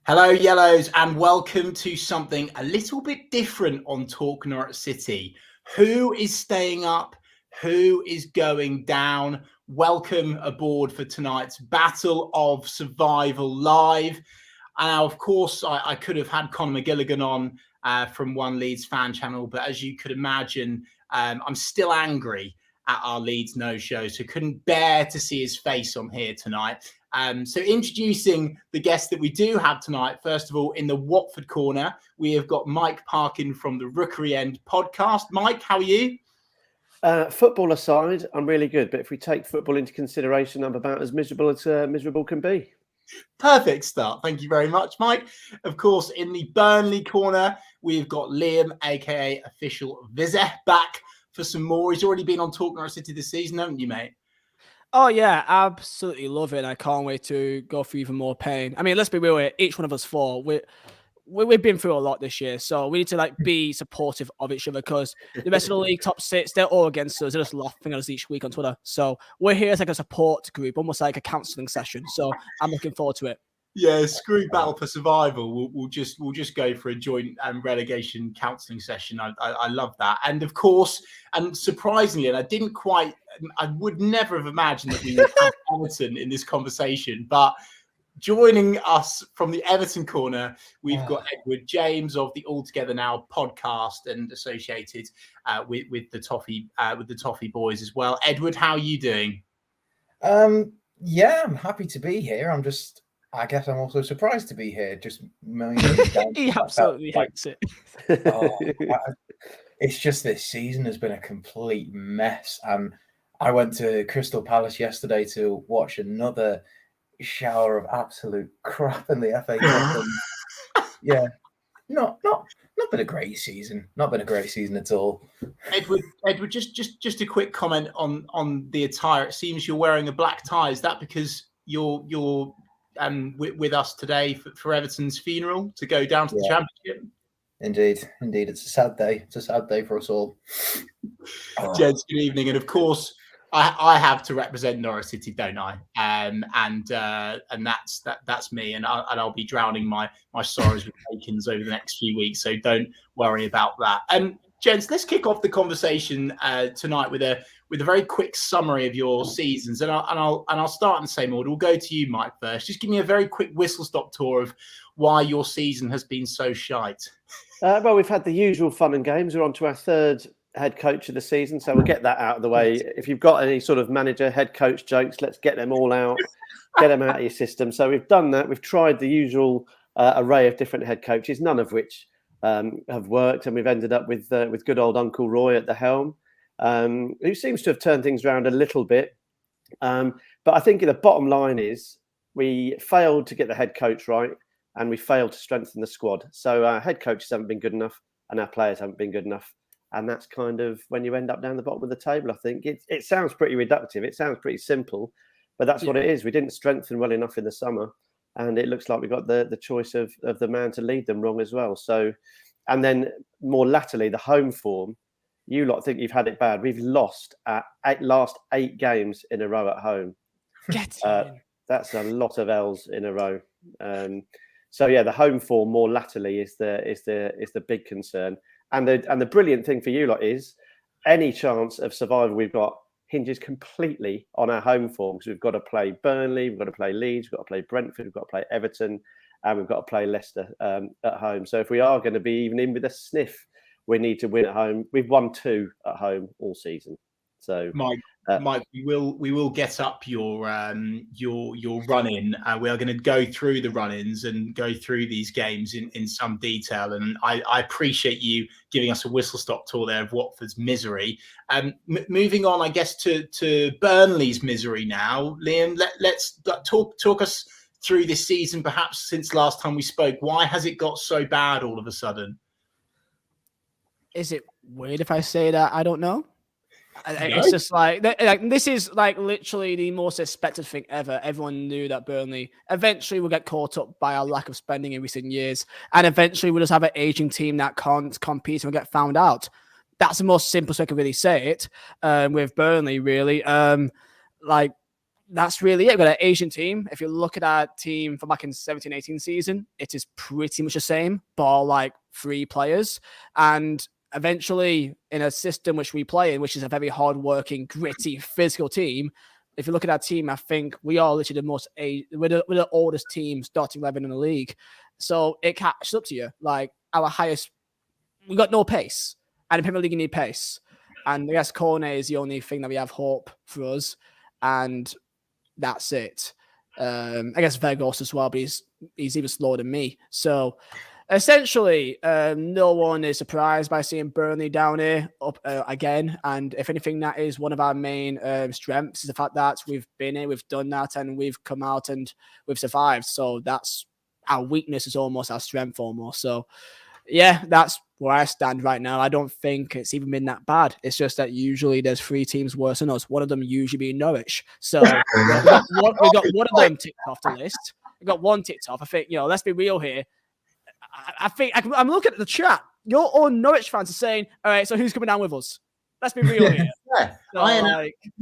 Hello, Yellows, and welcome to something a little bit different on Talk Norwich City. Who is staying up? Who is going down? Welcome aboard for tonight's Battle of Survival Live. Now, of course, I could have had Conor McGilligan on from One Leeds fan channel, but as you could imagine, I'm still angry at our Leeds no-show, so couldn't bear to see his face on here tonight. So introducing the guests that we do have tonight, first of all, in the Watford corner, we have got Mike Parkin from the Rookery End podcast. Mike, how are you? Football aside, I'm really good. But if we take football into consideration, I'm about as miserable can be. Perfect start. Thank you very much, Mike. Of course, in the Burnley corner, we've got Liam, aka Official Visit, back for some more. He's already been on Talk Norwich City this season, haven't you, mate? Oh, yeah, absolutely love it. And I can't wait to go through even more pain. I mean, let's be real here. Each one of us four, we've been through a lot this year. So we need to be supportive of each other because the rest of the league top six, they're all against us. They're just laughing at us each week on Twitter. So we're here as like a support group, almost like a counselling session. So I'm looking forward to it. Yeah, screw Battle for Survival. We'll just go for a joint relegation counselling session. I love that. And of course, and surprisingly, and I would never have imagined that we would have Everton in this conversation, but joining us from the Everton corner, we've got Edward James of the All Together Now podcast and associated with the Toffee Boys as well. Edward, how are you doing? Yeah, I'm happy to be here. I guess I'm also surprised to be here. Just he absolutely hates it. It's just this season has been a complete mess. I went to Crystal Palace yesterday to watch another shower of absolute crap in the FA Cup. Yeah, not been a great season. Not been a great season at all. Edward, just a quick comment on the attire. It seems you're wearing a black tie. Is that because you're with us today for Everton's funeral to go down to the Championship? Indeed, it's a sad day. It's a sad day for us all. Gents, good evening, and of course, I have to represent Norwich City, don't I? And that's me, and I'll be drowning my sorrows with bacons over the next few weeks. So don't worry about that. Gents, let's kick off the conversation tonight with a very quick summary of your seasons, and I'll start in the same order. We'll go to you, Mike, first. Just give me a very quick whistle-stop tour of why your season has been so shite. Well, we've had the usual fun and games. We're on to our third head coach of the season, so we'll get that out of the way. If you've got any sort of manager, head coach jokes, let's get them all out, get them out of your system. So we've done that. We've tried the usual array of different head coaches, none of which have worked, and we've ended up with good old Uncle Roy at the helm, who seems to have turned things around a little bit. But I think the bottom line is we failed to get the head coach right, and we failed to strengthen the squad. So our head coaches haven't been good enough, and our players haven't been good enough. And that's kind of when you end up down the bottom of the table. I think it sounds pretty reductive. It sounds pretty simple, but that's what it is. We didn't strengthen well enough in the summer, and it looks like we got the choice of the man to lead them wrong as well. So, and then more latterly, the home form. You lot think you've had it bad. We've lost last 8 games in a row at home. That's a lot of L's in a row. So yeah, the home form more latterly is the big concern. And the brilliant thing for you lot is any chance of survival we've got hinges completely on our home form, because we've got to play Burnley, we've got to play Leeds, we've got to play Brentford, we've got to play Everton, and we've got to play Leicester at home. So if we are going to be even in with a sniff, we need to win at home. We've won 2 at home all season. So Mike, we will get up your run-in. We are going to go through the run-ins and go through these games in some detail. And I appreciate you giving us a whistle-stop tour there of Watford's misery. Moving on, I guess, to Burnley's misery now. Liam, let's talk us through this season, perhaps since last time we spoke. Why has it got so bad all of a sudden? Is it weird if I say that? I don't know. It's just like this is like literally the most expected thing ever. Everyone knew that Burnley eventually will get caught up by our lack of spending in recent years, and eventually we'll just have an aging team that can't compete and will get found out. That's the most simplest way I can really say it with Burnley, really. that's really it. We've got an Asian team. If you look at our team from back in 17-18 season, it is pretty much the same, bar like 3 players. And eventually, in a system which we play in, which is a very hard-working, gritty, physical team, if you look at our team, I think we are literally we're the oldest team starting 11 in the league. So it catches up to you. Like our highest, we got no pace. And in Premier League, you need pace. And I guess Cornet is the only thing that we have hope for us. And that's it. I guess Vegas as well, but he's even slower than me. So essentially, no one is surprised by seeing Burnley down here up again. And if anything, that is one of our main strengths, is the fact that we've been here, we've done that, and we've come out and we've survived. So that's our weakness, is almost our strength almost. So yeah, that's where I stand right now. I don't think it's even been that bad. It's just that usually there's 3 teams worse than us. One of them usually being Norwich. So we got one of them ticked off the list. We got one ticked off. I think, let's be real here. I think I'm looking at the chat. Your own Norwich fans are saying, all right, so who's coming down with us? Let's be real here. Yeah. So,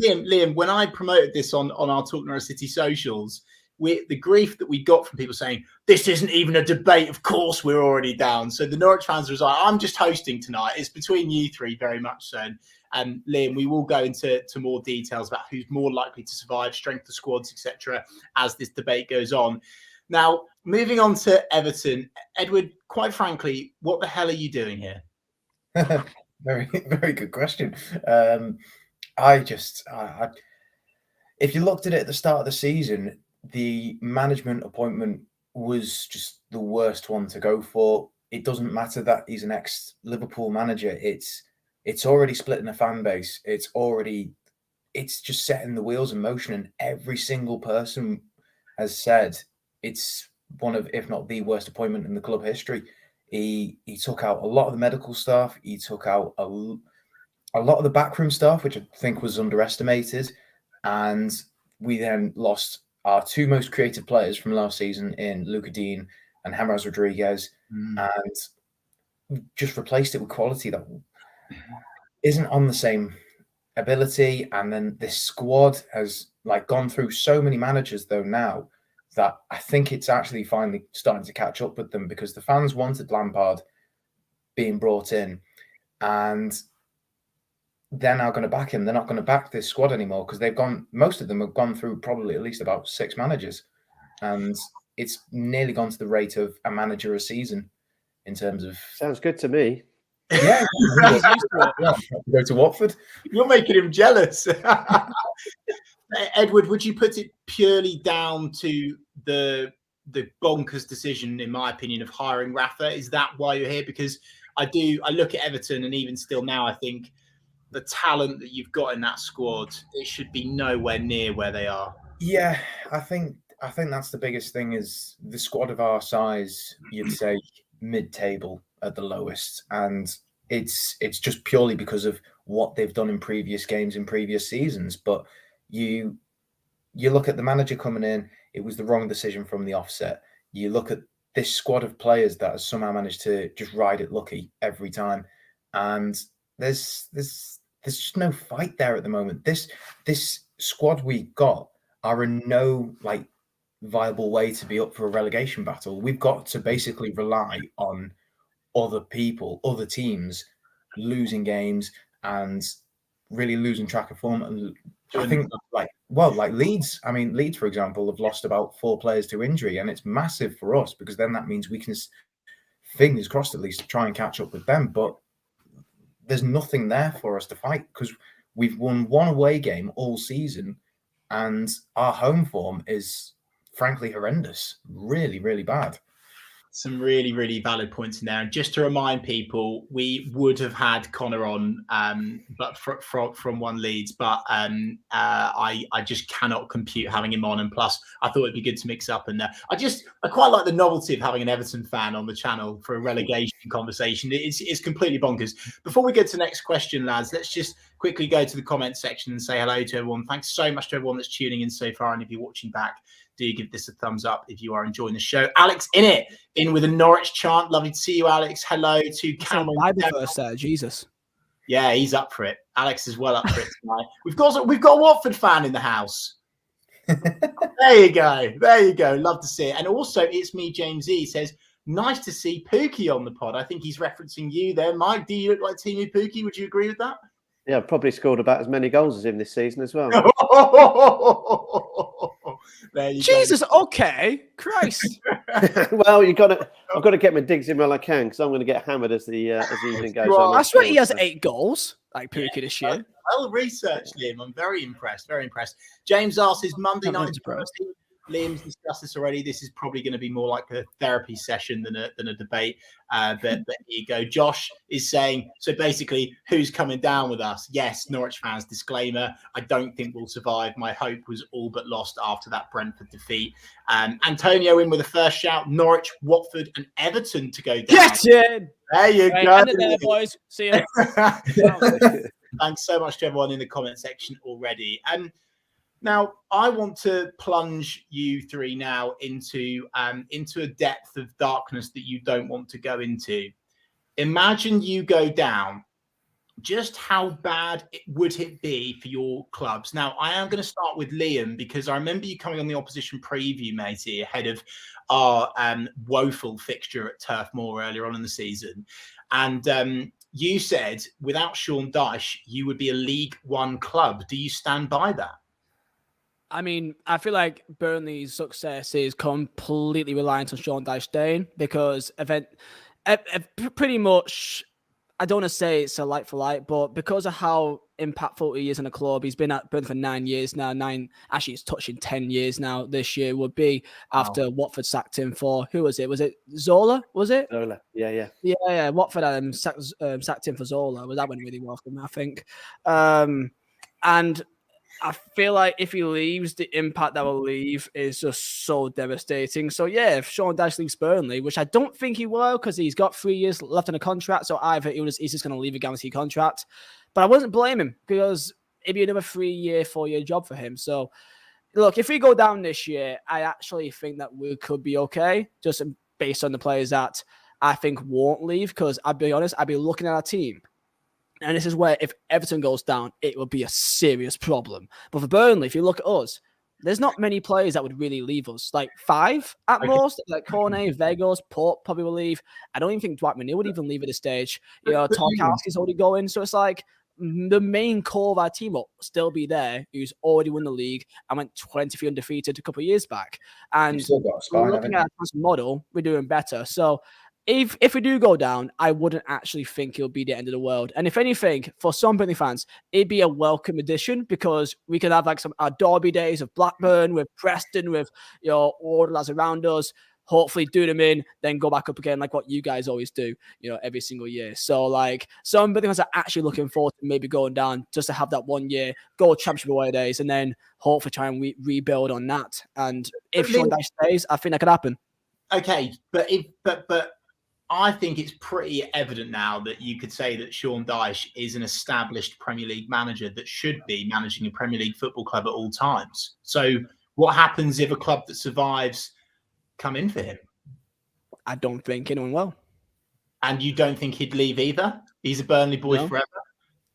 Liam, when I promoted this on our Talk Norwich City socials, the grief that we got from people saying, this isn't even a debate, of course we're already down. So the Norwich fans was like, I'm just hosting tonight. It's between you 3 very much so. And Liam, we will go into more details about who's more likely to survive, strength of squads, etc., as this debate goes on. Now, moving on to Everton, Edward, quite frankly, what the hell are you doing here? Very, very good question. If you looked at it at the start of the season, the management appointment was just the worst one to go for. It doesn't matter that he's an ex-Liverpool manager. It's already splitting a fan base. It's just setting the wheels in motion, and every single person has said it's one of, if not the worst appointment in the club history. He took out a lot of the medical staff. He took out a lot of the backroom staff, which I think was underestimated. And we then lost our 2 most creative players from last season in Luca Dean and James Rodriguez, and just replaced it with quality that isn't on the same ability. And then this squad has gone through so many managers though now, that I think it's actually finally starting to catch up with them, because the fans wanted Lampard being brought in, and they're now going to back him. They're not going to back this squad anymore, because most of them have gone through probably at least about 6 managers, and it's nearly gone to the rate of a manager a season in terms of. Sounds good to me. Yeah, go to Watford. You're making him jealous. Edward, would you put it purely down to the bonkers decision, in my opinion, of hiring Rafa? Is that why you're here? Because I look at Everton, and even still now, I think the talent that you've got in that squad, it should be nowhere near where they are. Yeah, I think that's the biggest thing, is the squad of our size, you'd say mid-table at the lowest, and it's just purely because of what they've done in previous games in previous seasons. But you look at the manager coming in, it was the wrong decision from the offset. You look at this squad of players that has somehow managed to just ride it lucky every time, and there's just no fight there at the moment. This squad we got are in no viable way to be up for a relegation battle. We've got to basically rely on other people, other teams losing games and really losing track of form. And I think Leeds. I mean, Leeds, for example, have lost about 4 players to injury, and it's massive for us, because then that means we can, fingers crossed at least, try and catch up with them. But there's nothing there for us to fight, because we've won 1 away game all season, and our home form is frankly horrendous. Really, really bad. Some really, really valid points in there. And just to remind people, we would have had Connor on, but from One Leeds, but I just cannot compute having him on. And plus, I thought it'd be good to mix up. And I quite like the novelty of having an Everton fan on the channel for a relegation conversation. It's completely bonkers. Before we get to the next question, lads, let's just quickly go to the comment section and say hello to everyone. Thanks so much to everyone that's tuning in so far. And if you're watching back, do give this a thumbs up if you are enjoying the show. Alex in with a Norwich chant. Lovely to see you, Alex. Hello to Cameron. Bible verse there, Jesus. Yeah, he's up for it. Alex is well up for it tonight. We've got a Watford fan in the house. There you go. There you go. Love to see it. And also, it's me, James E. says, nice to see Pookie on the pod. I think he's referencing you there. Mike, do you look like Teemu Pookie? Would you agree with that? Yeah, I've probably scored about as many goals as him this season as well. There you Jesus, go. okay. Christ. Well, I've got to get my digs in while I can, because I'm going to get hammered as the evening goes on. I swear he has 8 goals, like Pookie this year. Well researched, Liam. I'm very impressed. Very impressed. James asks, is Monday night therapy? Liam's discussed this already. This is probably going to be more like a therapy session than a debate. But here you go. Josh is saying, so basically, who's coming down with us? Yes, Norwich fans, disclaimer. I don't think we'll survive. My hope was all but lost after that Brentford defeat. Antonio in with the first shout. Norwich, Watford and Everton to go down. Get in! There you go. End it there, boys. See you. Thanks so much to everyone in the comment section already. Now, I want to plunge you three now into a depth of darkness that you don't want to go into. Imagine you go down. Just how bad would it be for your clubs? Now, I am going to start with Liam, because I remember you coming on the opposition preview, matey, ahead of our woeful fixture at Turf Moor earlier on in the season. And you said without Sean Dyche, you would be a League One club. Do you stand by that? I mean, I feel like Burnley's success is completely reliant on Sean Dyche staying, because pretty much, I don't want to say it's a like for like, but because of how impactful he is in the club, he's been at Burnley for 9 years now. Actually, it's touching 10 years now. This year would be after Watford sacked him for, who was it? Was it Zola? Was it? Zola. Yeah. Watford sacked him for Zola. Well, that went really well for him, I think. And I feel like if he leaves, the impact that will leave is just so devastating. So, yeah, if Sean Dyche leaves Burnley, which I don't think he will, because he's got 3 years left on a contract, so either he's just going to leave a guaranteed contract. But I wouldn't blame him, because it'd be another 4-year job for him. So, look, if we go down this year, I actually think that we could be okay, just based on the players that I think won't leave, because I'll be honest, I'd be looking at our team. And this is where, if Everton goes down, it will be a serious problem. But for Burnley, if you look at us, there's not many players that would really leave us. Like 5 at most. Like Cornet, Vegas, Port probably will leave. I don't even think Dwight McNeil would even leave at this stage. Tarkowski's already going. So it's like the main core of our team will still be there, who's already won the league and went 23 undefeated a couple of years back. And looking at our model, we're doing better. So if we do go down, I wouldn't actually think it'll be the end of the world. And if anything, for some Burnley fans, it'd be a welcome addition, because we could have like our derby days of Blackburn, with Preston, with all the lads around us. Hopefully do them in, then go back up again, like what you guys always do, every single year. So like some Burnley fans are actually looking forward to maybe going down, just to have that 1 year, go Championship away days, and then hopefully try and rebuild on that. And if Sean Dyche stays, I think that could happen. Okay, but I think it's pretty evident now that you could say that Sean Dyche is an established Premier League manager that should be managing a Premier League football club at all times. So what happens if a club that survives come in for him? I don't think anyone will. And you don't think he'd leave either? He's a Burnley boy forever?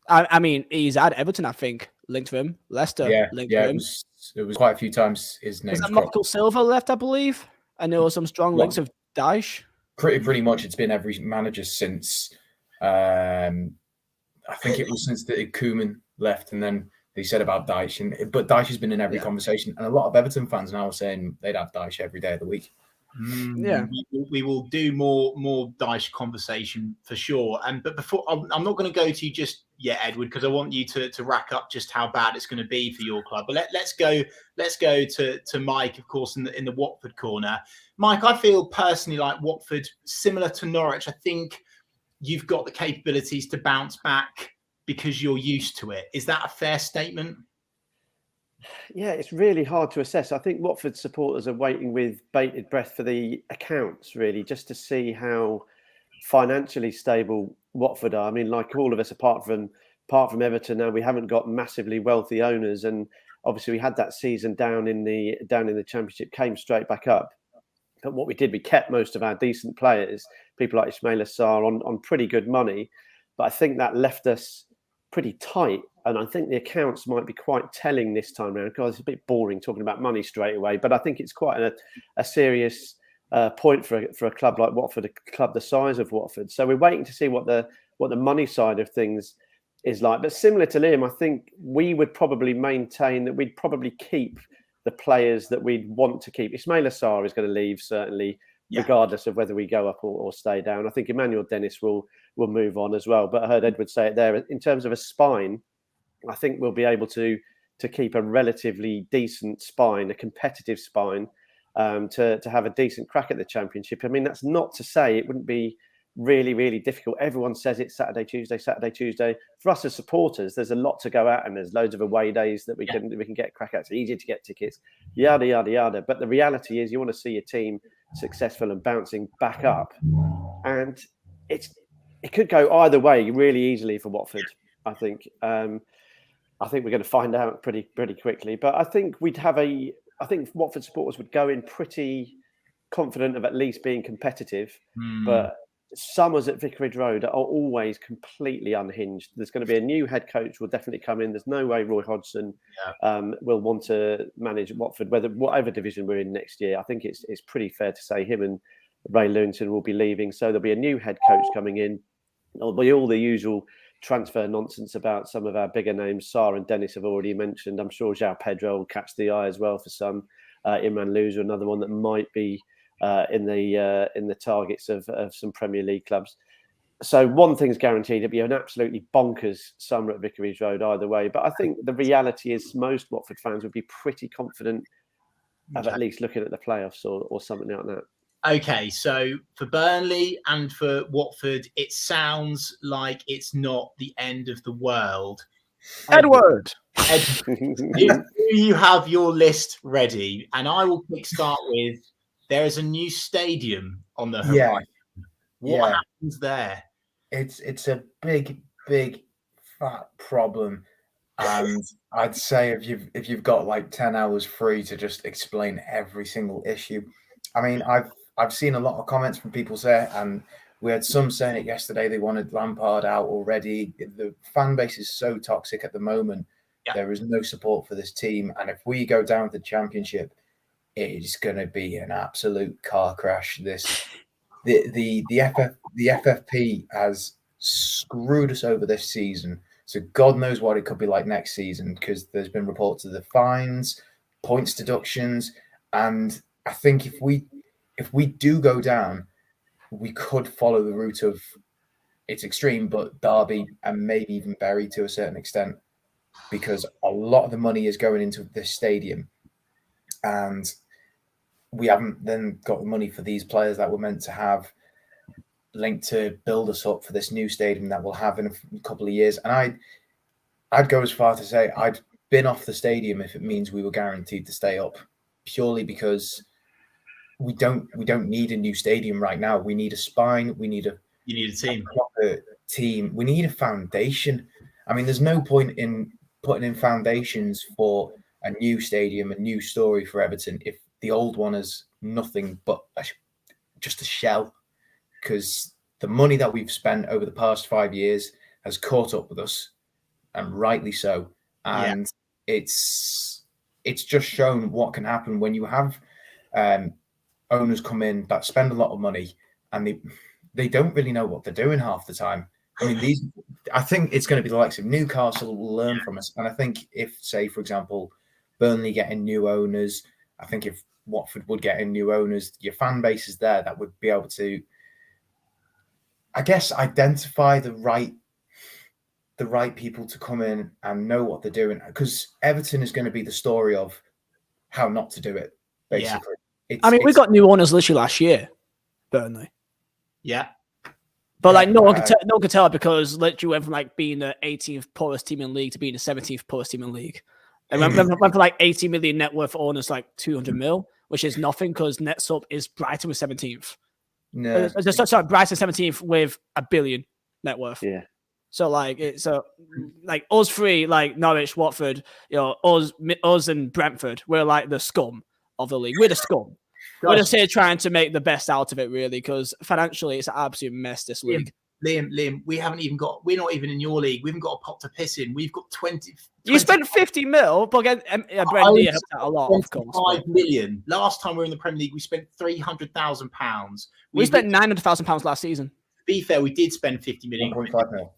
I mean, he's at Everton, I think, linked to him. Leicester linked to him. It was quite a few times his name. Was that Michael Silva left, I believe? And there were some strong links of Dyche. Pretty much, it's been every manager since. I think it was since the Koeman left, and then they said about Dyche. But Dyche has been in every conversation, and a lot of Everton fans now are saying they'd have Dyche every day of the week. We will do more Dyche conversation for sure. But before, I'm not going to go to you just yet, Edward, because I want you to rack up just how bad it's going to be for your club. But let's go to Mike, of course, in the Watford corner. Mike, I feel personally like Watford, similar to Norwich. I think you've got the capabilities to bounce back because you're used to it. Is that a fair statement? Yeah, it's really hard to assess. I think Watford supporters are waiting with bated breath for the accounts, really, just to see how financially stable Watford are. I mean, like all of us, apart from Everton, now we haven't got massively wealthy owners, and obviously we had that season down in the Championship, came straight back up. But what we did, we kept most of our decent players, people like 𝗕𝘁𝗁𝗍𝗓 on pretty good money. But I think that left us pretty tight. And I think the accounts might be quite telling this time around. Guys, it's a bit boring talking about money straight away, but I think it's quite a serious point for a club like Watford, a club the size of Watford. So we're waiting to see what the money side of things is like. But similar to Liam, I think we would probably maintain that we'd probably keep the players that we'd want to keep. 𝗕𝘁𝗁𝗍 is going to leave, certainly, regardless of whether we go up or stay down. I think 𝗕𝗓𝗓 will move on as well. But I heard Edward say it there. In terms of a spine, I think we'll be able to keep a relatively decent spine, a competitive spine, to have a decent crack at the Championship. I mean, that's not to say it wouldn't be really, really difficult. Everyone says it's Saturday, Tuesday. For us as supporters, there's a lot to go at, and there's loads of away days that we can get a crack at. It's easy to get tickets, yada, yada, yada. But the reality is you want to see your team successful and bouncing back up. And it could go either way really easily for Watford, I think. I think we're going to find out pretty quickly. But I think I think Watford supporters would go in pretty confident of at least being competitive. But summers at Vicarage Road are always completely unhinged. There's going to be a new head coach will definitely come in. There's no way Roy Hodgson will want to manage Watford, whatever division we're in next year. I think it's pretty fair to say him and Ray Lewington will be leaving. So there'll be a new head coach coming in. There'll be all the usual transfer nonsense about some of our bigger names. Sarr and Dennis have already mentioned. I'm sure 𝗕𝗓𝗓 will catch the eye as well for some. Imran Louza, another one that might be in the targets of some Premier League clubs. So one thing's guaranteed: it'll be an absolutely bonkers summer at Vicarage Road either way. But I think the reality is most Watford fans would be pretty confident of at least looking at the playoffs or something like that. Okay, so for Burnley and for Watford, it sounds like it's not the end of the world. Edward, do you have your list ready? And I will start with, there is a new stadium on the horizon. What happens there? It's a big fat problem. And I'd say if you've got like 10 hours free to just explain every single issue. I mean, I've seen a lot of comments from people say, and we had some saying it yesterday, they wanted Lampard out already. The fan base is so toxic at the moment. There is no support for this team. And if we go down to the Championship, it is going to be an absolute car crash. The FFP has screwed us over this season. So God knows what it could be like next season, because there's been reports of the fines, points deductions. And I think if we do go down, we could follow the route of, it's extreme, but Derby and maybe even Bury to a certain extent, because a lot of the money is going into this stadium. And we haven't then got the money for these players that we're meant to have linked to build us up for this new stadium that we'll have in a couple of years. And I'd go as far to say I'd bin off the stadium if it means we were guaranteed to stay up, purely because we don't need a new stadium right now. We need a spine. You need a team. A proper team. We need a foundation. I mean, there's no point in putting in foundations for a new stadium, a new story for Everton, if the old one is nothing but just a shell. Because the money that we've spent over the past 5 years has caught up with us, and rightly so. And it's just shown what can happen when you have owners come in that spend a lot of money and they don't really know what they're doing half the time. I mean, I think it's going to be the likes of Newcastle will learn from us. And I think if, say, for example, Burnley getting new owners, I think if Watford would get in new owners, your fan base is there that would be able to, I guess, identify the right people to come in and know what they're doing. Because Everton is going to be the story of how not to do it, basically. We got new owners literally last year, Burnley. Yeah. But no one could tell because literally went from being the 18th poorest team in league to being the 17th poorest team in league. And went from 80 million net worth owners 200 mil, which is nothing because next up is Brighton with 17th. No, sorry, Brighton 17th with $1 billion net worth. Yeah. So us three, Norwich, Watford, us and Brentford, we're the scum of the league. We're the scum. We're just here trying to make the best out of it, really, because financially it's an absolute mess this league. Liam, we haven't even got. We're not even in your league. We haven't got a pot to piss in. We've got 20. You spent 50 mil, but again, Brendan helped out a lot, of course. 5 million. Last time we were in the Premier League, we spent £300,000. We spent £900,000 last season. To be fair, we did spend 50 million. 1.5 mil.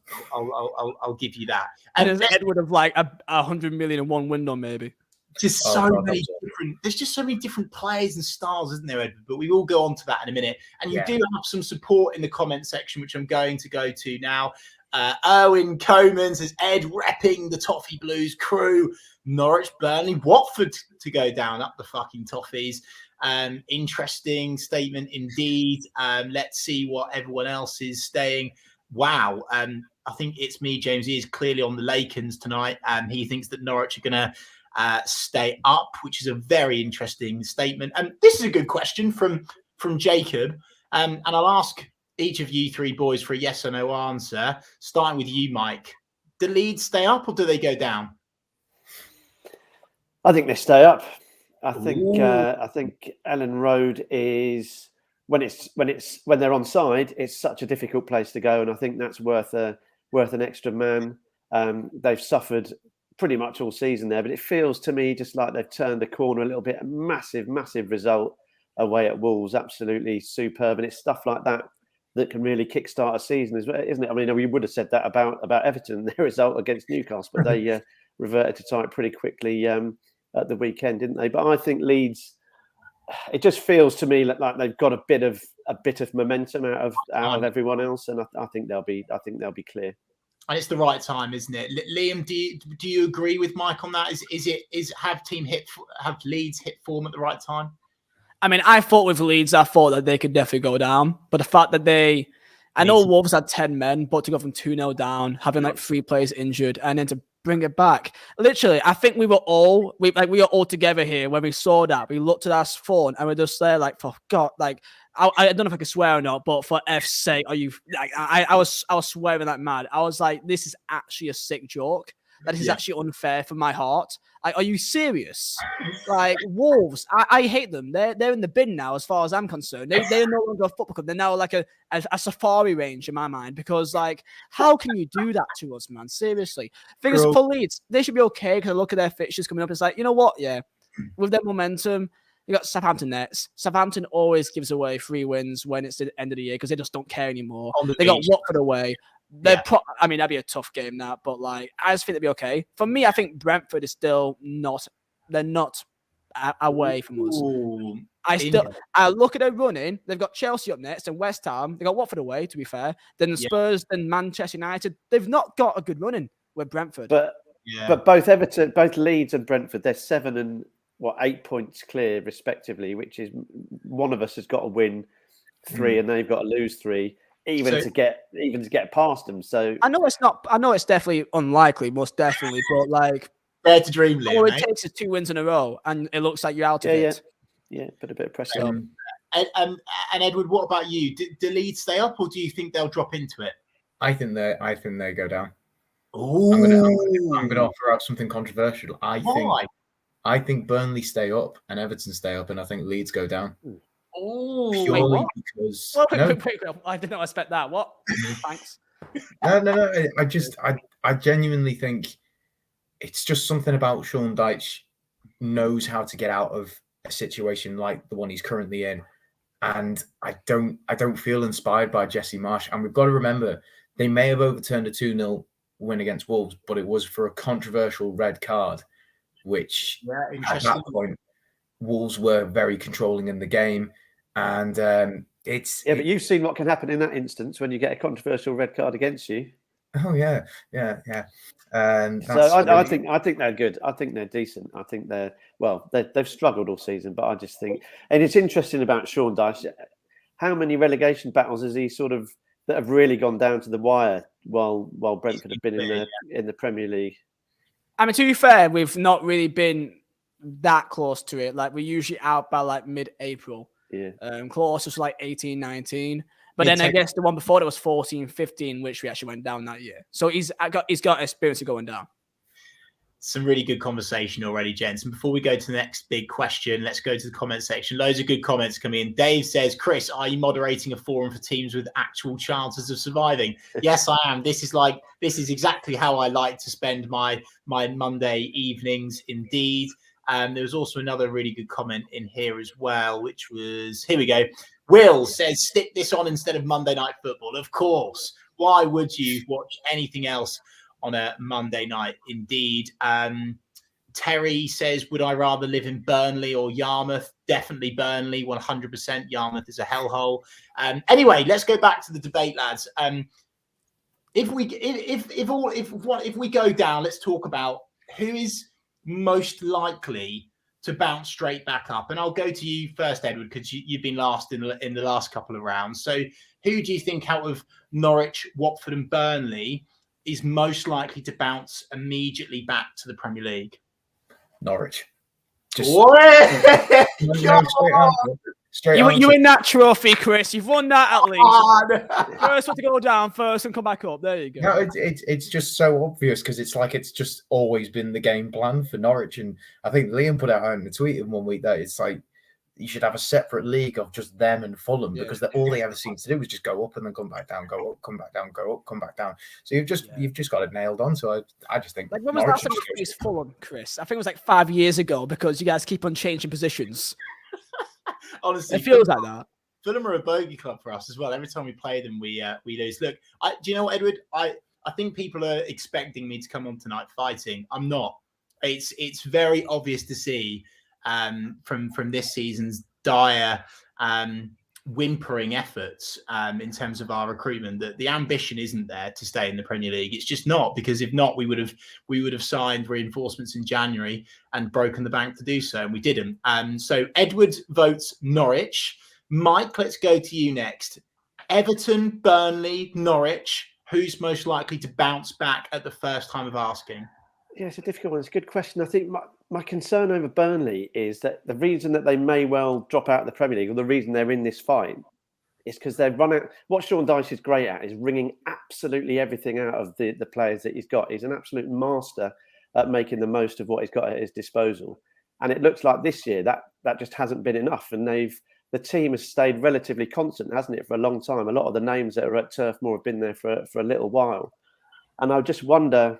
I'll give you that. And Ed would have like 100 million in one window, maybe. Just many different. There's just so many different players and styles, isn't there, Edward? But we will go on to that in a minute. And you do have some support in the comment section, which I'm going to go to now. 𝗕𝗁𝗏𝗃𝗹𝗏 says Ed repping the Toffee Blues crew. Norwich, Burnley, Watford to go down up the fucking Toffees. Interesting statement indeed. Let's see what everyone else is saying. Wow. I think it's me, James. He is clearly on the Lakens tonight. He thinks that Norwich are going to stay up, which is a very interesting statement. And this is a good question from Jacob. And I'll ask each of you three boys for a yes or no answer, starting with you, Mike. Do Leeds stay up or do they go down? I think they stay up. I think Ellen Road is when they're on side, it's such a difficult place to go, and I think that's worth an extra man. They've suffered pretty much all season there, but it feels to me just like they've turned the corner a little bit. A massive result away at Wolves, absolutely superb, and it's stuff like that can really kickstart a season, isn't it? I mean, we would have said that about Everton, their result against Newcastle, but they reverted to type pretty quickly at the weekend, didn't they? But I think Leeds, it just feels to me like they've got a bit of momentum out of everyone else, and I think they'll be clear. And it's the right time, isn't it? Liam, do you agree with Mike on that? Have Leeds hit form at the right time? I mean, I thought with Leeds, I thought that they could definitely go down. But the fact that I know Wolves had 10 men, but to go from 2-0 down, having like 3 players injured, and then to bring it back. Literally, I think we were all together here when we saw that. We looked at our phone and we're just there like, for God, like, I don't know if I can swear or not, but for F's sake, are you like, I was swearing like mad. I was like, this is actually a sick joke. That is actually unfair for my heart. Like, are you serious? Like, Wolves, I hate them. They're in the bin now, as far as I'm concerned. They're no longer a football club. They're now like a safari range in my mind, because, like, how can you do that to us, man? Seriously. Figures for Leeds, they should be okay, because I look at their fixtures coming up. It's like, you know what? Yeah, with their momentum, you got Southampton next. Southampton always gives away 3 wins when it's the end of the year because they just don't care anymore. They got Watford away. I mean, that'd be a tough game, that, but like, I just think they'd be okay. For me, I think Brentford is still not. They're not away from us. Ooh, I look at their running. They've got Chelsea up next and West Ham. They got Watford away, to be fair. Then the Spurs, then Manchester United. They've not got a good running with Brentford. But both Everton, both Leeds and Brentford, they're 7 and 8 points clear, respectively. Which is, one of us has got to win 3, and they've got to lose 3. Even to get past them. So I know it's not. I know it's definitely unlikely, most definitely. But like, dare to dream, Liam. All it takes is 2 wins in a row, and it looks like you're out of it. Yeah, put a bit of pressure on. And Edward, what about you? Do Leeds stay up, or do you think they'll drop into it? I think they go down. Ooh. I'm gonna offer out something controversial. I think Burnley stay up and Everton stay up, and I think Leeds go down. Oh, purely because wait, I did not expect that. What? Thanks. No. I genuinely think it's just something about Sean Dyche knows how to get out of a situation like the one he's currently in, and I don't feel inspired by Jesse Marsch. And we've got to remember, they may have overturned a 2-0 win against Wolves, but it was for a controversial red card, which at that point Wolves were very controlling in the game, and but you've seen what can happen in that instance when you get a controversial red card against you. Oh yeah. So I think they're good. I think they're decent. I think they've struggled all season, but I just think, and it's interesting about Sean Dyche. How many relegation battles has he that have really gone down to the wire while Brentford have been in the Premier League? I mean, to be fair, we've not really been that close to it. Like, we're usually out by like mid-April. Yeah. Closest to like 18, 19. But then I guess the one before it was 14, 15, which we actually went down that year. So he's got experience of going down. Some really good conversation already, gents. And before we go to the next big question, let's go to the comment section. Loads of good comments coming in. Dave says, Chris, are you moderating a forum for teams with actual chances of surviving? Yes, I am. This is exactly how I like to spend my Monday evenings, indeed. There was also another really good comment in here as well, which was, here we go. Will says, stick this on instead of Monday Night Football. Of course. Why would you watch anything else on a Monday night? Indeed. Terry says, would I rather live in Burnley or Yarmouth? Definitely Burnley, 100%. Yarmouth is a hellhole. Anyway, let's go back to the debate, lads. If we go down, let's talk about who is most likely to bounce straight back up. And I'll go to you first, Edward, because you've been last in the last couple of rounds. So who do you think out of Norwich, Watford and Burnley is most likely to bounce immediately back to the Premier League? Norwich. Just straight you win that trophy, Chris. You've won that at least. First one to go down first and come back up. There you go. No, it's just so obvious because it's just always been the game plan for Norwich. And I think Liam put out in the tweet in 1 week that it's like you should have a separate league of just them and Fulham because all they ever seem to do is just go up and then come back down, go up, come back down, go up, come back down. So you've just got it nailed on. So I just think when was that time you faced Fulham, Chris? I think it was like 5 years ago because you guys keep on changing positions. Honestly, it feels like that. Fulham are a bogey club for us as well. Every time we play them, we lose. Look, do you know what, Edward? I think people are expecting me to come on tonight fighting. I'm not. It's very obvious to see from this season's dire whimpering efforts in terms of our recruitment that the ambition isn't there to stay in the Premier League. It's just not, because if not, we would have signed reinforcements in January and broken the bank to do so, and we didn't. So Edward votes Norwich. Mike, let's go to you next. Everton, Burnley, Norwich. Who's most likely to bounce back at the first time of asking? Yeah, it's a difficult one. It's a good question. I think my concern over Burnley is that the reason that they may well drop out of the Premier League, or the reason they're in this fight, is because they've run out. What Sean Dyche is great at is wringing absolutely everything out of the players that he's got. He's an absolute master at making the most of what he's got at his disposal. And it looks like this year that just hasn't been enough. And the team has stayed relatively constant, hasn't it, for a long time. A lot of the names that are at Turf Moor have been there for a little while. And I just wonder,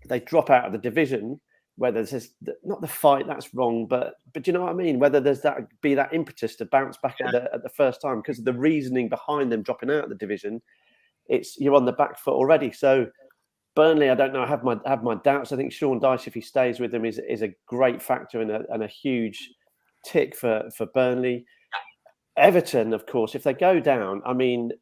they drop out of the division, whether there's not the fight, that's wrong, but you know what I mean? Whether there's that impetus to bounce back at the first time, because of the reasoning behind them dropping out of the division, you're on the back foot already. So Burnley, I don't know. I have my doubts. I think Sean Dyche, if he stays with them, is a great factor and a huge tick for Burnley. Everton, of course, if they go down, I mean,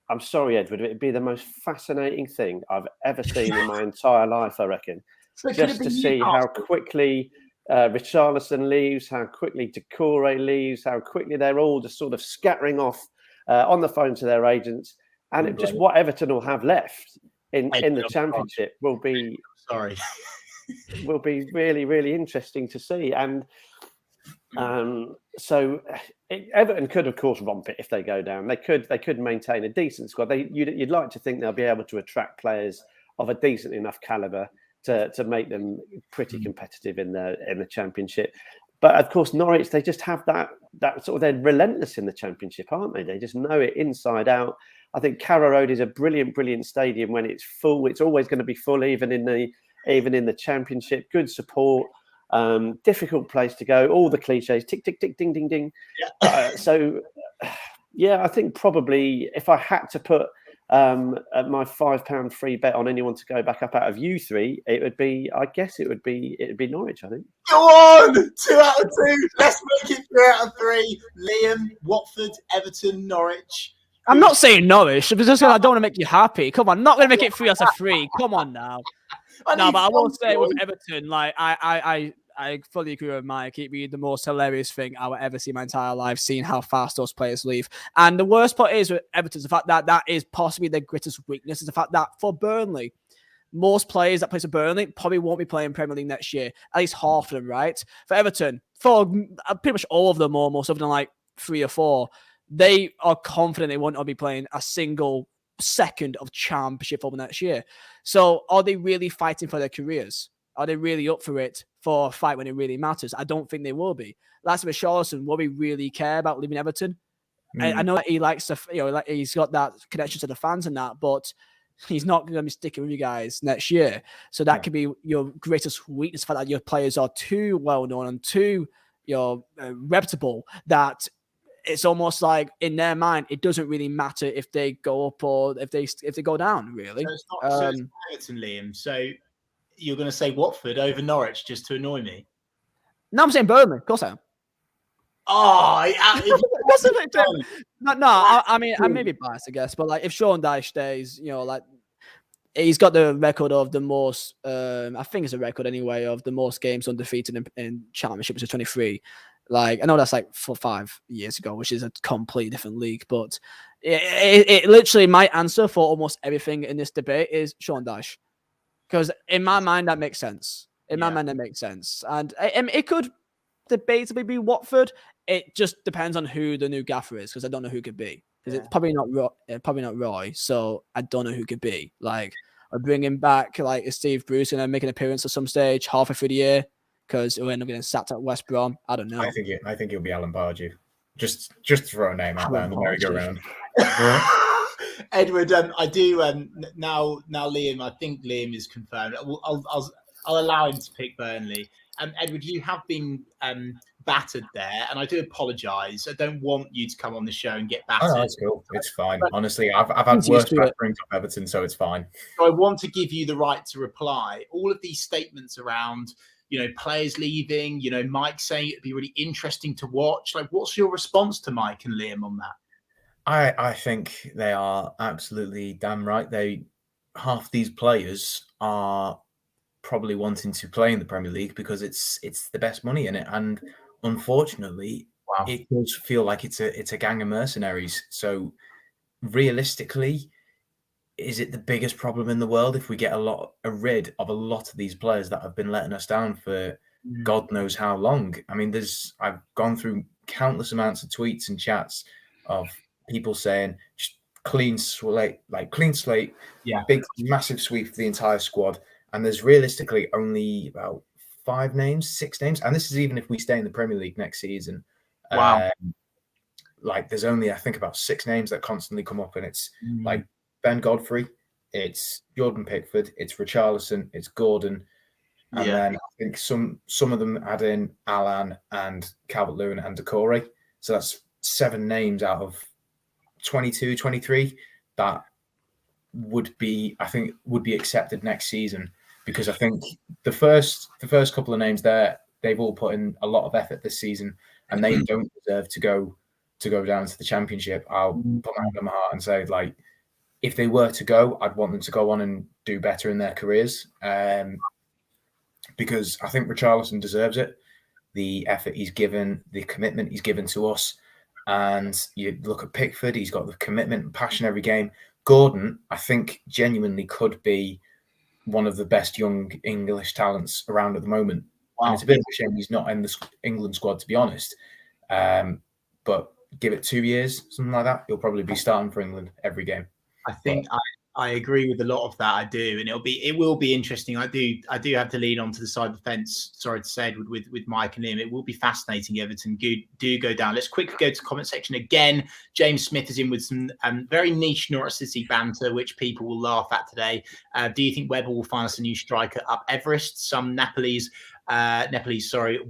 I'm sorry, Edward, it'd be the most fascinating thing I've ever seen in my entire life, I reckon. So just to see how quickly Richarlison leaves, how quickly Doucouré leaves, how quickly they're all just sort of scattering off on the phone to their agents. And just what Everton will have left in the Championship will be really, really interesting to see. And so Everton could, of course, romp it if they go down. They could maintain a decent squad. You'd like to think they'll be able to attract players of a decent enough caliber to make them pretty competitive in the Championship. But of course, Norwich, they just have that sort of, they're relentless in the Championship, aren't they? They just know it inside out. I think Carrow Road is a brilliant stadium when it's full. It's always going to be full, even in the Championship. Good support. Difficult place to go. All the cliches, tick, tick, tick, ding, ding, ding. Yeah. I think probably if I had to put my £5 free bet on anyone to go back up out of you three, it'd be Norwich, I think. Go on! 2 out of 2. Let's make it 3 out of 3. Liam, Watford, Everton, Norwich. I'm not saying Norwich. I don't want to make you happy. Come on, I'm not going to make it 3 out of 3. Come on now. No, but I will say with Everton, like I fully agree with Mike. It'd be the most hilarious thing I will ever see in my entire life, seeing how fast those players leave. And the worst part is with Everton, the fact that is possibly their greatest weakness, is the fact that for Burnley, most players that play for Burnley probably won't be playing Premier League next year. At least half of them, right? For Everton, for pretty much all of them, almost, other than like 3 or 4, they are confident they won't be playing a single second of Championship over next year. So are they really fighting for their careers? Are they really up for it for a fight when it really matters? I don't think they will be. Last with Richarlison, will we really care about leaving Everton? I know that he likes to, like he's got that connection to the fans and that, but he's not going to be sticking with you guys next year. So that could be your greatest weakness, the fact that your players are too well known and too reputable that it's almost like in their mind it doesn't really matter if they go up or if they go down. Really, so it's Everton, Liam. So you're going to say Watford over Norwich just to annoy me? No, I'm saying Burnley. Of course I am. Oh, I mean, I may be biased, I guess, but like if Sean Dyche stays, like he's got the record of the most. I think it's a record anyway of the most games undefeated in Championship, which is 23. Like I know that's like 5 years ago, which is a completely different league, but it literally my answer for almost everything in this debate is Sean Dyche, because in my mind that makes sense. In my mind that makes sense, and it could debatably be Watford. It just depends on who the new gaffer is, because I don't know who it could be. Because it's probably not Roy, so I don't know who it could be. Like, I bring him back, like, is Steve Bruce going to make an appearance at some stage halfway through the year? Because he'll end up getting sacked at West Brom. I don't know. I think he'll be Alan Bardew. Just throw a name out there and the merry-go-round. Edward, I do now. Liam, I think Liam is confirmed. I'll allow him to pick Burnley. Edward, you have been battered there, and I do apologise. I don't want you to come on the show and get battered. Oh, no, it's cool. It's fine. Honestly, I've had worse batterings of Everton, so it's fine. So I want to give you the right to reply. All of these statements around, players leaving, Mike saying it'd be really interesting to watch. Like, what's your response to Mike and Liam on that? I think they are absolutely damn right. Half these players are probably wanting to play in the Premier League because it's the best money in it, and unfortunately, it does feel like it's a gang of mercenaries. So, realistically, is it the biggest problem in the world if we get rid of a lot of these players that have been letting us down for God knows how long? I mean, I've gone through countless amounts of tweets and chats of people saying just clean slate, big massive sweep for the entire squad. And there's realistically only about 6 names. And this is even if we stay in the Premier League next season. Wow. There's only, I think, about 6 names that constantly come up. And it's like Ben Godfrey, it's Jordan Pickford, it's Richarlison, it's Gordon. And then I think some of them add in Alan and Calvert-Lewin and 𝗕𝘁𝗏. So that's 7 names out of 22, 23 that would be accepted next season. Because I think the first couple of names there, they've all put in a lot of effort this season, and they don't deserve to go down to the Championship. I'll put my hand on my heart and say, like, if they were to go, I'd want them to go on and do better in their careers. Because I think Richarlison deserves it. The effort he's given, the commitment he's given to us, and you look at Pickford, he's got the commitment and passion every game. Gordon, I think, genuinely could be one of the best young English talents around at the moment. Wow. And it's a bit of a shame he's not in the England squad, to be honest. But give it 2 years, something like that, he'll probably be starting for England every game. I think I agree with a lot of that. I do, and it will be interesting. I do have to lean onto the side of the fence. Sorry to say, with Mike and Liam, it will be fascinating. Everton do go down. Let's quickly go to the comment section again. James Smith is in with some very niche Norwich City banter, which people will laugh at today. Do you think Webber will find us a new striker up Everest? Some Nepalese,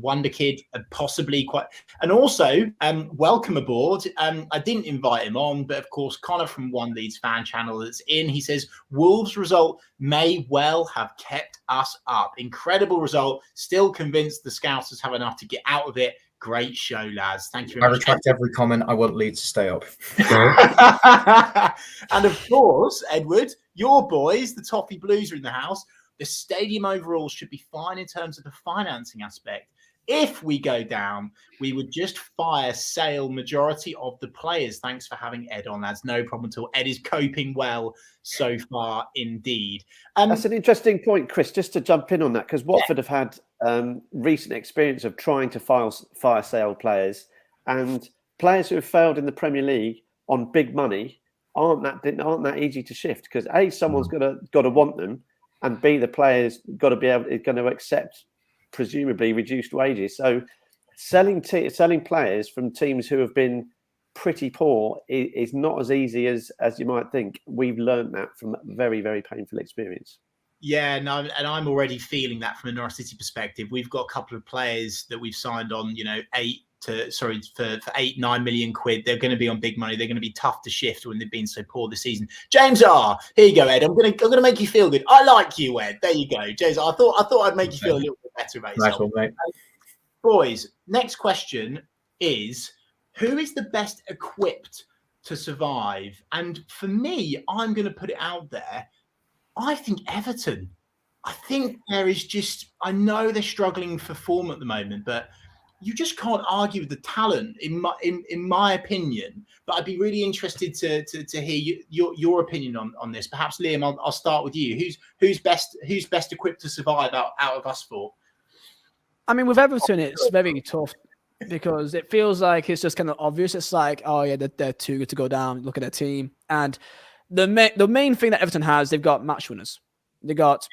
wonder kid, possibly quite. And also, welcome aboard. I didn't invite him on, but of course, Connor from One Leeds fan channel is in. He says Wolves' result may well have kept us up. Incredible result. Still convinced the Scousers have enough to get out of it. Great show, lads. Thank you very much. I retract every comment. I want Leeds to stay up. And of course, Edward, your boys, the Toffee Blues, are in the house. The stadium overall should be fine in terms of the financing aspect. If we go down, we would just sale majority of the players. Thanks for having Ed on, lads. No problem at all. Ed is coping well so far, indeed. That's an interesting point, Chris, just to jump in on that, because Watford have had recent experience of trying to fire sale players, and players who have failed in the Premier League on big money aren't that easy to shift, because someone's got to want them. and B, the players got to be going to accept presumably reduced wages. So selling players from teams who have been pretty poor is not as easy as you might think. We've learned that from very, very painful experience. Yeah, no, and I'm already feeling that from a Norwich City perspective. We've got a couple of players that we've signed on, for 8-9 million quid. They're going to be on big money. They're going to be tough to shift when they've been so poor this season. James R, here you go, Ed. I'm gonna make you feel good. I like you, Ed. There you go, James. I thought I'd make you feel a little bit better about yourself. Nice one, mate. Boys, next question is: who is the best equipped to survive? And for me, I'm going to put it out there. I think Everton. I think there is I know they're struggling for form at the moment, but you just can't argue with the talent, in my opinion. But I'd be really interested to hear your opinion on this. Perhaps Liam, I'll start with you. Who's best equipped to survive out of us four? I mean, with Everton, it's very tough because it feels like it's just kind of obvious. It's like, oh yeah, they're too good to go down. Look at their team. And the main thing that Everton has, they've got match winners. They got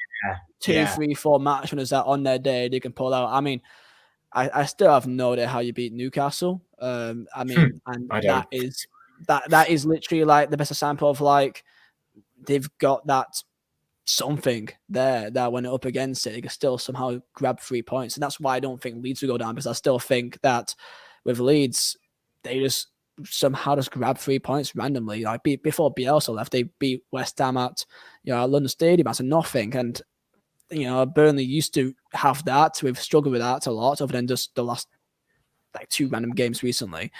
2, 3, 4 match winners that on their day they can pull out. I mean, I still have no idea how you beat Newcastle. I mean, and that is literally like the best example of like they've got that something there that when up against it, they can still somehow grab 3 points. And that's why I don't think Leeds will go down, because I still think that with Leeds, they just somehow just grab 3 points randomly. Like before Bielsa left, they beat West Ham at London Stadium as a nothing. And Burnley used to have that. We've struggled with that a lot, other than just the last 2 random games recently.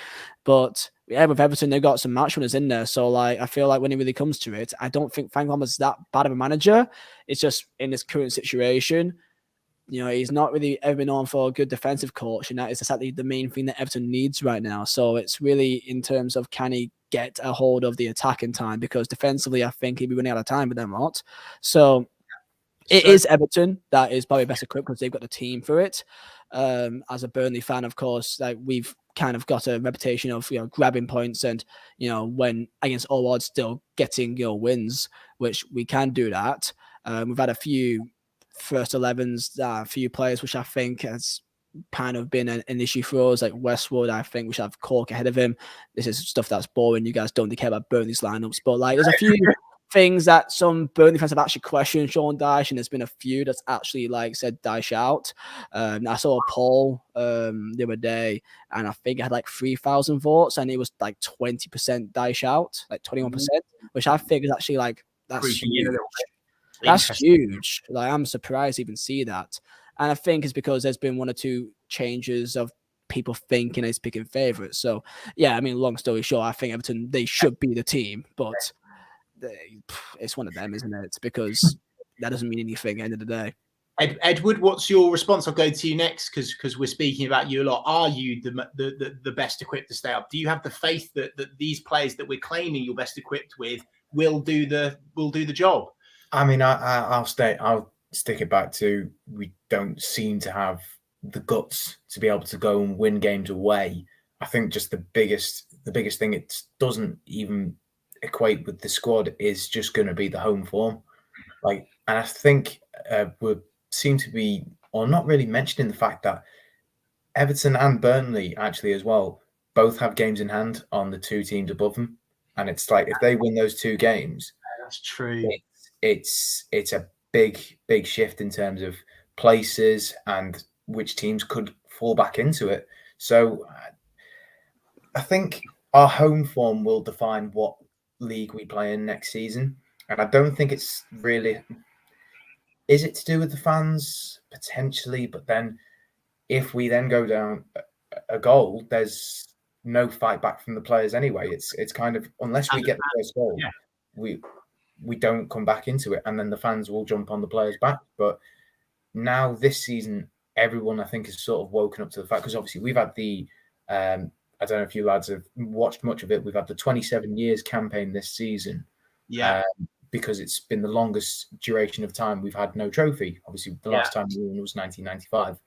But yeah, with Everton, they've got some match winners in there. So like, I feel like when it really comes to it, I don't think Frank Lampard's that bad of a manager. It's just in this current situation, he's not really ever been known for a good defensive coach, and that is exactly the main thing that Everton needs right now. So it's really in terms of, can he get a hold of the attack in time? Because defensively, I think he'd be running out of time with them lot. So it is Everton that is probably best equipped because they've got the team for it. As a Burnley fan, of course, like we've kind of got a reputation of grabbing points and when against all odds still getting wins, which we can do that. We've had a few first 11s, a few players which I think has kind of been an issue for us, like Westwood. I think we should have Cork ahead of him. This is stuff that's boring. You guys don't really care about Burnley's lineups, but like there's a few things that some Burnley fans have actually questioned Sean Dyche, and there's been a few that's actually like said Dyche out. I saw a poll the other day, and I think it had like 3,000 votes, and it was like 20% Dyche out, like 21%, which I think is actually like that's huge. That's huge. Like I'm surprised to even see that, and I think it's because there's been 1 or 2 changes of people thinking he's picking favourites. So yeah, I mean, long story short, I think Everton, they should be the team, but it's one of them, isn't it? It's because that doesn't mean anything at the end of the day. Edward, what's your response? I'll go to you next because we're speaking about you a lot. Are you the best equipped to stay up? Do you have the faith that these players that we're claiming you're best equipped with will do the job? I mean, I'll stick it back to, we don't seem to have the guts to be able to go and win games away. I think just the biggest thing, it doesn't even equate with the squad, is just going to be the home form. And I think we seem to be, or not really mentioning the fact that Everton and Burnley actually as well both have games in hand on the 2 teams above them, and it's like if they win those 2 games, that's true. It's a big shift in terms of places and which teams could fall back into it. So I think our home form will define what league we play in next season, and I don't think it's really, is it to do with the fans? Potentially, but then if we then go down a goal, there's no fight back from the players anyway. It's kind of, unless we get the first goal, we don't come back into it, and then the fans will jump on the players back. But now this season, everyone I think has sort of woken up to the fact, because obviously we've had the I don't know if you lads have watched much of it. We've had the 27 years campaign this season. Yeah. Because it's been the longest duration of time we've had no trophy. Obviously, the last time we won was 1995.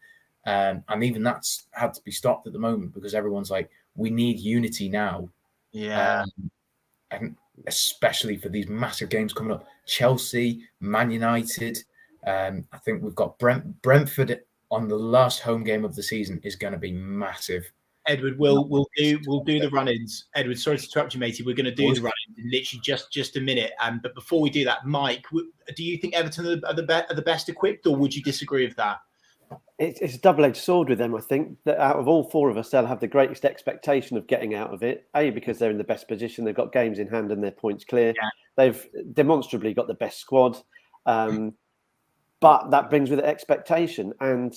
And even that's had to be stopped at the moment because everyone's like, we need unity now. Yeah. And especially for these massive games coming up. Chelsea, Man United, I think we've got Brentford on the last home game of the season is going to be massive. Edward, we'll do the run-ins. Edward, sorry to interrupt you, matey. We're going to do the run-ins in literally just a minute. But before we do that, Mike, do you think Everton are the best equipped, or would you disagree with that? It's a double-edged sword with them. I think that out of all four of us, they'll have the greatest expectation of getting out of it. Because they're in the best position, they've got games in hand and their points clear. Yeah. They've demonstrably got the best squad, but that brings with it expectation. And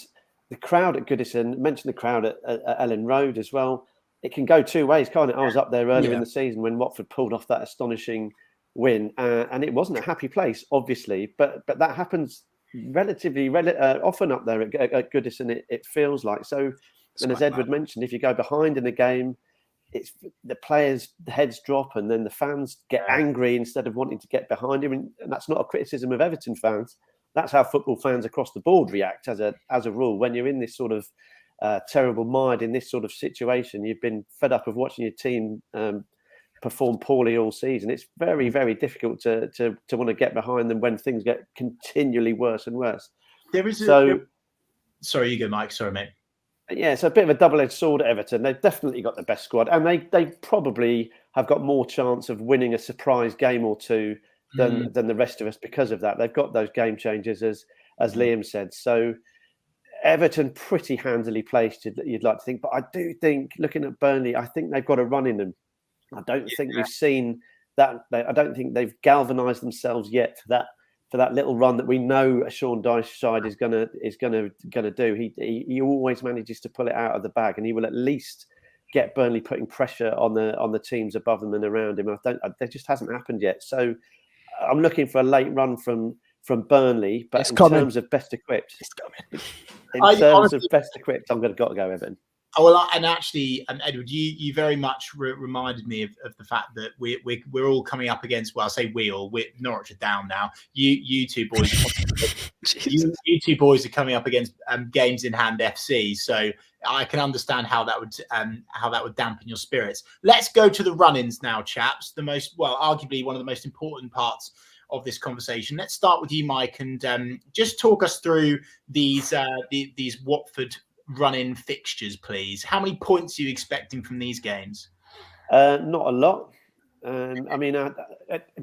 the crowd at Goodison, mentioned the crowd at Ellen Road as well. It can go two ways, can't it? I was up there earlier in the season when Watford pulled off that astonishing win, and it wasn't a happy place, obviously, but that happens relatively often up there at Goodison. It feels like so. And as Edward mentioned, if you go behind in the game, it's the players' heads drop, and then the fans get angry instead of wanting to get behind him. And that's not a criticism of Everton fans. That's how football fans across the board react as a rule. When you're in this sort of terrible mire, in this sort of situation, you've been fed up of watching your team perform poorly all season. It's very, very difficult to want to get behind them when things get continually worse and worse. Sorry, you go, Mike. Sorry, mate. Yeah, it's a bit of a double-edged sword at Everton. They've definitely got the best squad, and they probably have got more chance of winning a surprise game or two than the rest of us because of that. They've got those game changers, as Liam said. So Everton pretty handily placed, you'd like to think. But I do think, looking at Burnley, I think they've got a run in them. I don't think we've seen that. I don't think they've galvanised themselves yet for that little run that we know a Sean Dyche side is gonna do. He always manages to pull it out of the bag, and he will at least get Burnley putting pressure on the teams above them and around him. That just hasn't happened yet. So I'm looking for a late run from Burnley, but terms of best equipped, of best equipped, I'm got to go Everton. Oh, well, and actually, Edward, you very much reminded me of the fact that we're all coming up against. Well, I say Norwich are down now. You two boys, you two boys are coming up against games in hand FC. So I can understand how that would dampen your spirits. Let's go to the run-ins now, chaps. Arguably one of the most important parts of this conversation. Let's start with you, Mike, and just talk us through these Watford run-in fixtures, please. How many points are you expecting from these games? Not a lot.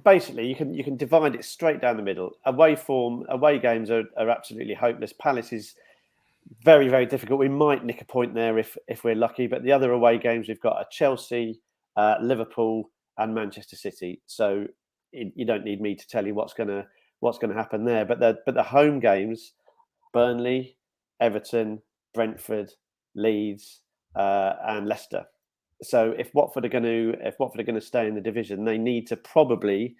Basically, you can divide it straight down the middle. Away games are absolutely hopeless. Palace is very, very difficult. We might nick a point there if we're lucky. But the other away games, we've got Chelsea, Liverpool, and Manchester City. So you don't need me to tell you what's going to happen there. But the home games, Burnley, Everton, Brentford, Leeds, and Leicester. So if Watford are going to stay in the division, they need to probably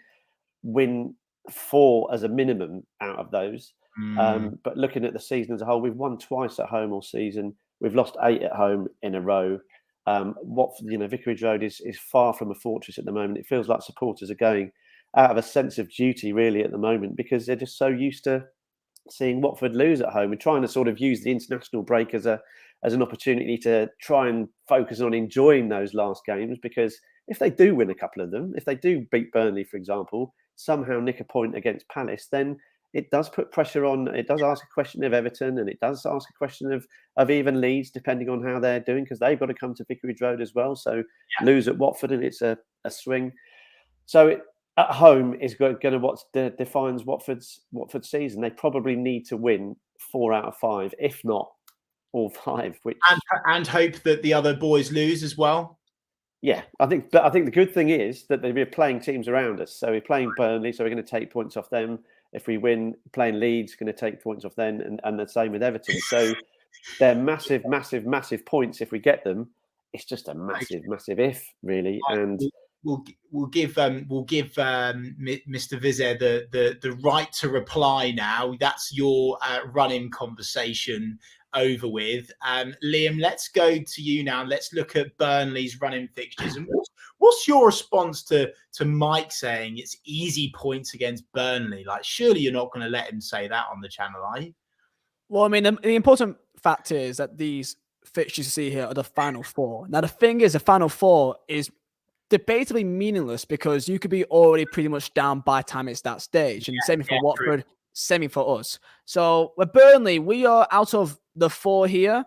win 4 as a minimum out of those. But looking at the season as a whole, we've won twice at home all season. We've lost 8 at home in a row. Watford, Vicarage Road is far from a fortress at the moment. It feels like supporters are going out of a sense of duty really at the moment because they're just so used to seeing Watford lose at home and trying to sort of use the international break as an opportunity to try and focus on enjoying those last games. Because if they do win a couple of them, if they do beat Burnley, for example, somehow nick a point against Palace, then it does put pressure on. It does ask a question of Everton, and it does ask a question of even Leeds, depending on how they're doing, because they've got to come to Vicarage Road as well. So lose at Watford, and it's a swing. So at home is going to what defines Watford's season. They probably need to win 4 out of 5, if not all 5. And hope that the other boys lose as well. Yeah, I think the good thing is that we're playing teams around us. So we're playing Burnley, so we're going to take points off them. If we win, playing Leeds, going to take points off them, and the same with Everton. So they're massive, massive, massive points if we get them. It's just a massive, massive if, really. And we'll give Mr. Vizet the right to reply now. That's your run-in conversation over with. Liam, let's go to you now. Let's look at Burnley's run-in fixtures. And what's your response to Mike saying it's easy points against Burnley? Like, surely you're not going to let him say that on the channel, are you? Well, I mean, the important fact is that these fixtures you see here are the final 4. Now, the thing is, the final 4 is debatably meaningless because you could be already pretty much down by the time it's that stage. And same for Watford. semi for us. So with Burnley, we are out of the 4 here,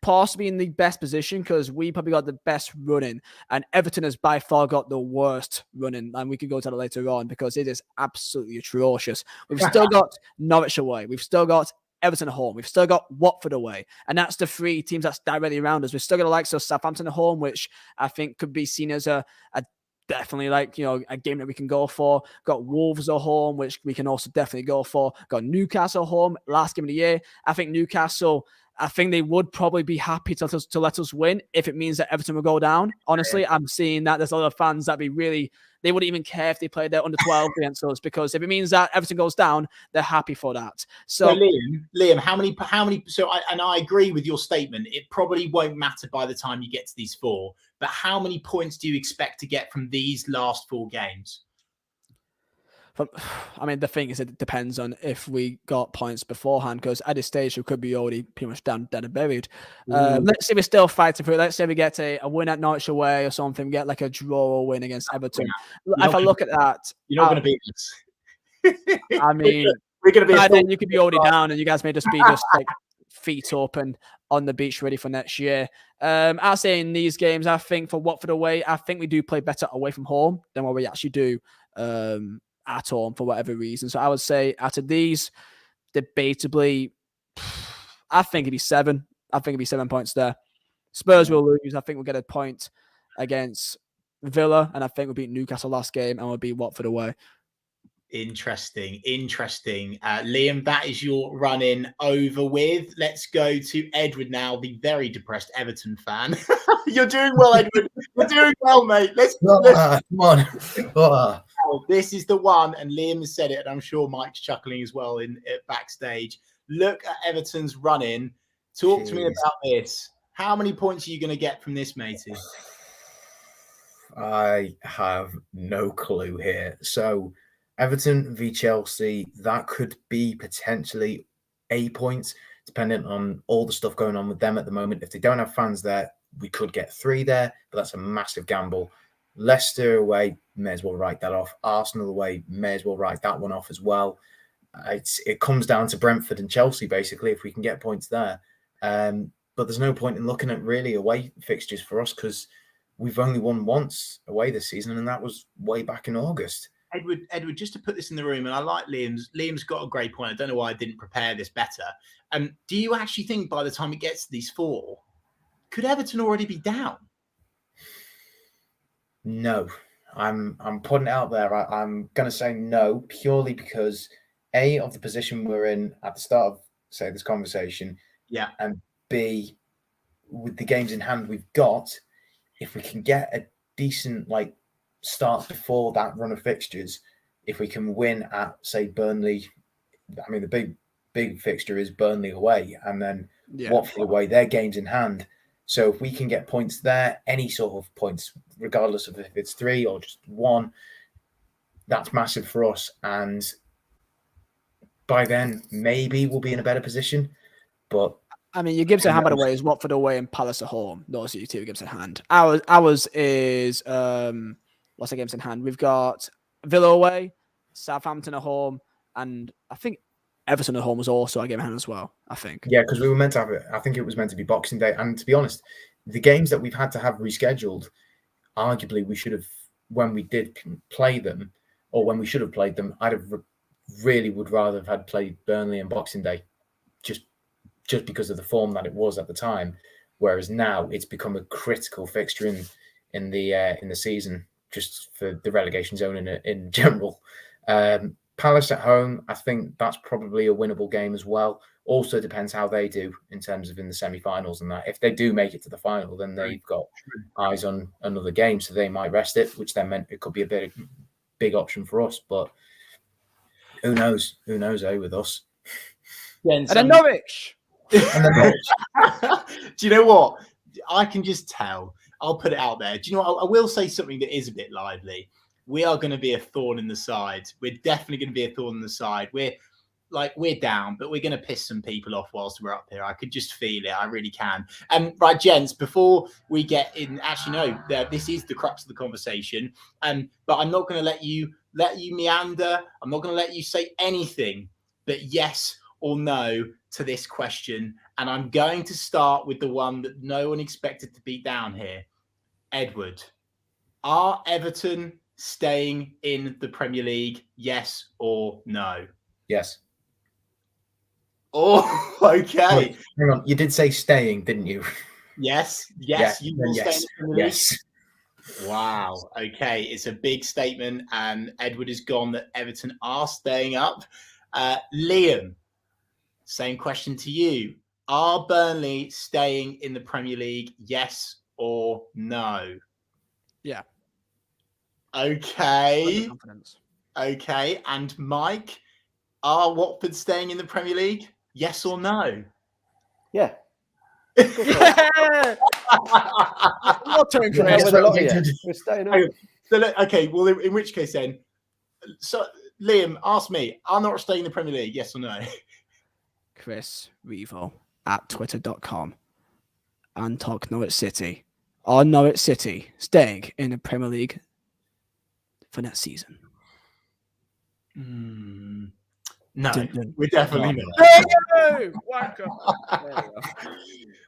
possibly in the best position because we probably got the best running, and Everton has by far got the worst running, and we could go to that later on because it is absolutely atrocious. We've still got Norwich away. We've still got Everton at home. We've still got Watford away, and that's the 3 teams that's directly around us. We've still got the likes of Southampton at home, which I think could be seen as a definitely a game that we can go for. Got Wolves at home, which we can also definitely go for. Got Newcastle home, last game of the year. I think Newcastle, I think they would probably be happy to let us win if it means that Everton will go down. Honestly, I'm seeing that there's a lot of fans that they wouldn't even care if they played their under 12 against us, because if it means that Everton goes down, they're happy for that. So Liam, how many? So I agree with your statement. It probably won't matter by the time you get to these 4. But how many points do you expect to get from these last 4 games? I mean, the thing is, it depends on if we got points beforehand, because at this stage, we could be already pretty much dead and buried. Let's say we're still fighting for it. Let's say we get a win at Norwich away or something, we get like a draw or win against Everton. If I look at that, you're not going to beat us. I mean, we're going to be. By then, you could be already down, and you guys may just be like feet up and on the beach ready for next year. I'll say in these games, I think for Watford away, I think we do play better away from home than what we actually do at home for whatever reason. So I would say out of these, debatably, I think it'd be 7. I think it'd be 7 points there. Spurs will lose. I think we'll get a point against Villa, and I think we'll beat Newcastle last game, and we'll beat Watford away. Interesting. Liam, that is your run-in over with. Let's go to Edward now, the very depressed Everton fan. You're doing well, Edward. You're doing well, mate. Come on. This is the one, and Liam has said it, and I'm sure Mike's chuckling as well in backstage. Look at Everton's run-in. Talk to me about this. How many points are you going to get from this, matey? I have no clue here. So Everton v Chelsea, that could be potentially 8 points, depending on all the stuff going on with them at the moment. If they don't have fans there, we could get 3 there, but that's a massive gamble. Leicester away, may as well write that off. Arsenal away, may as well write that one off as well. It comes down to Brentford and Chelsea, basically, if we can get points there. But there's no point in looking at really away fixtures for us, because we've only won once away this season, and that was way back in August. Edward, just to put this in the room, and I like Liam's got a great point. I don't know why I didn't prepare this better. Do you actually think by the time it gets to these 4, could Everton already be down? No, I'm putting it out there. I'm going to say no, purely because A, of the position we're in at the start of, say, this conversation, and B, with the games in hand we've got, if we can get a decent start before that run of fixtures, if we can win at, say, Burnley, I mean, the big fixture is Burnley away, and then Watford away, their games in hand. So if we can get points there, any sort of points, regardless of if it's 3 or just 1, that's massive for us. And by then, maybe we'll be in a better position. But I mean, your Gibson Hammer away is Watford away and Palace at home. Those are your 2 games in hand. Ours is what's the games in hand? We've got Villa away, Southampton at home, and I think Everton at home was also a game in hand as well, I think. Yeah, because we were meant to have it. I think it was meant to be Boxing Day. And to be honest, the games that we've had to have rescheduled, arguably we should have, when we did play them, or when we should have played them, I'd have really would rather have had played Burnley and Boxing Day, just because of the form that it was at the time. Whereas now it's become a critical fixture in the season, just for the relegation zone in general. Palace at home, I think that's probably a winnable game as well. Also depends how they do in terms of in the semi-finals and that. If they do make it to the final, then they've got eyes on another game, so they might rest it, which then meant it could be a big option for us. But who knows? Who knows, with us? And then Norwich. Do you know what? I can just tell. I'll put it out there. Do you know what? I will say something that is a bit lively. We are going to be a thorn in the side. We're definitely going to be a thorn in the side. We're down, but we're going to piss some people off whilst we're up here. I could just feel it. I really can. Right, gents, before we get in, actually, no, this is the crux of the conversation. But I'm not going to let you meander. I'm not going to let you say anything but yes or no to this question. And I'm going to start with the one that no one expected to beat down here. Edward, are Everton staying in the Premier League? Yes or no? Yes. Oh, okay. Wait, hang on. You did say staying, didn't you? Yes. Yeah, You will stay in the Premier League? Yes. Wow. Okay. It's a big statement. And Edward is gone that Everton are staying up. Liam, same question to you. Are Burnley staying in the Premier League? Yes or no? Yeah. Okay. Confidence. Okay. And Mike, are Watford staying in the Premier League? Yes or no? Yeah. Yeah. Your turn, Yeah, Chris. with a lot of you. We're staying up. So, okay, well, in which case then, so Liam, ask me, are Norwich staying in the Premier League? Yes or no? Chris Revo at twitter.com and Talk Norwich City. Are Norwich City staying in the Premier League for next season? No, Dun, dun. we're definitely not. Hey, wanker. There we go.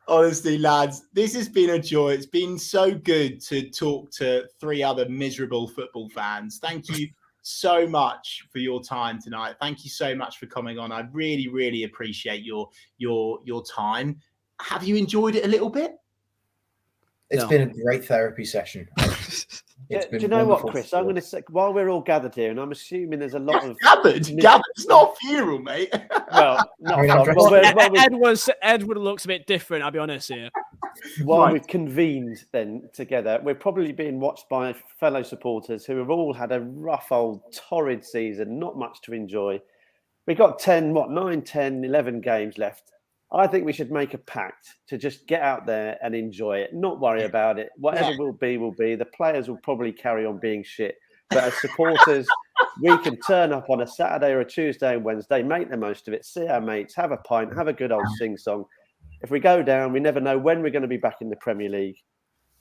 Honestly, lads, this has been a joy. It's been so good to talk to three other miserable football fans. Thank you so much for your time tonight. Thank you so much for coming on. I really, really appreciate your time. Have you enjoyed it a little bit? It's been a great therapy session. Do you know what, Chris? I'm going to say, while we're all gathered here, and I'm assuming there's a lot of gathered. It's not a funeral, mate. Well, not Edward looks a bit different. I'll be honest here. While we've convened then together, we're probably being watched by fellow supporters who have all had a rough old torrid season, not much to enjoy. We've got 9, 10, 11 games left. I think we should make a pact to just get out there and enjoy it, not worry about it. Whatever will be, will be. The players will probably carry on being shit. But as supporters, we can turn up on a Saturday or a Tuesday and Wednesday, make the most of it, see our mates, have a pint, have a good old sing-song. If we go down, we never know when we're going to be back in the Premier League.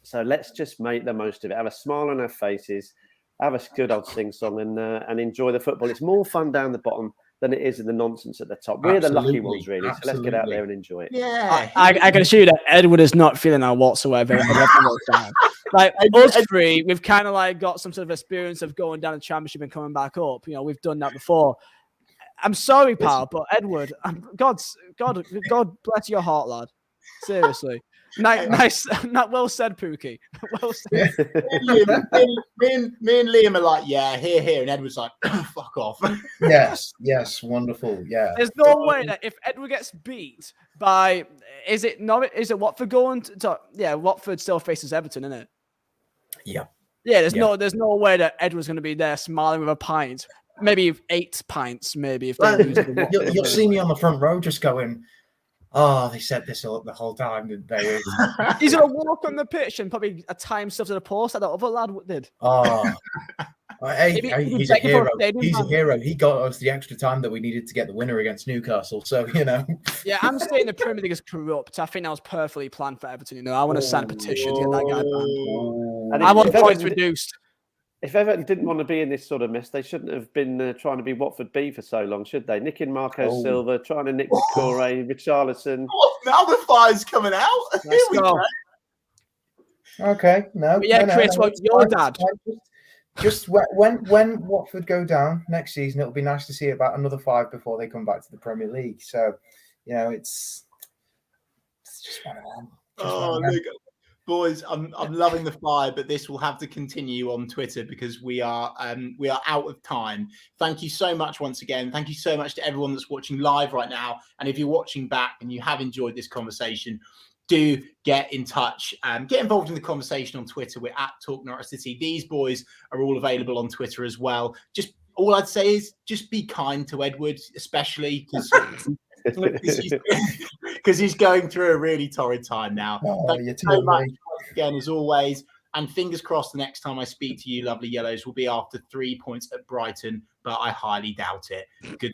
So let's just make the most of it. Have a smile on our faces, have a good old sing-song and enjoy the football. It's more fun down the bottom than it is in the nonsense at the top. We're the lucky ones, really. So let's get out there and enjoy it. Yeah. I can assure you that Edward is not feeling that whatsoever. Like us three, we've kind of like got some sort of experience of going down the championship and coming back up. You know, we've done that before. I'm sorry, pal, but Edward, God bless your heart, lad. Seriously. Nice. Not well said, Pookie. Well said. Me and Liam are like, yeah, here. And Edward's like, fuck off. Yes, wonderful. Yeah. There's no way that if Edward gets beat by, is it Watford going to Watford still faces Everton, isn't it? Yeah. Yeah, there's no way that Edward's going to be there smiling with a pint. Maybe 8 pints, maybe. If they you'll see me on the front row just going, oh, they set this up the whole time, didn't they? He's going to walk on the pitch and probably a time stuff to the post like that other lad did. Oh, he's a hero. He's a hero. He got us the extra time that we needed to get the winner against Newcastle. So, you know. Yeah, I'm saying the Premier League is corrupt. I think that was perfectly planned for Everton. You know, I want to sign a petition to get that guy banned. I want points reduced. If Everton didn't want to be in this sort of mess, they shouldn't have been trying to be Watford B for so long, should they? Nicking Marco Silva, trying to nick 𝗕𝘁𝗁𝗃𝗍, Richarlison. Oh, now the fire's coming out. Here we go. Okay, no. But yeah, Chris, what's your dad? Just when Watford go down next season, it'll be nice to see about another 5 before they come back to the Premier League. So, you know, it's just one of them. Look. Boys, I'm loving the fire, but this will have to continue on Twitter because we are out of time. Thank you so much once again. Thank you so much to everyone that's watching live right now. And if you're watching back and you have enjoyed this conversation, do get in touch. Get involved in the conversation on Twitter. We're at TalkNorwichCity. These boys are all available on Twitter as well. Just all I'd say is just be kind to Edward, especially because he's going through a really torrid time now. Thank you so much again, as always. And fingers crossed the next time I speak to you, lovely yellows, will be after 3 points at Brighton, but I highly doubt it. Good.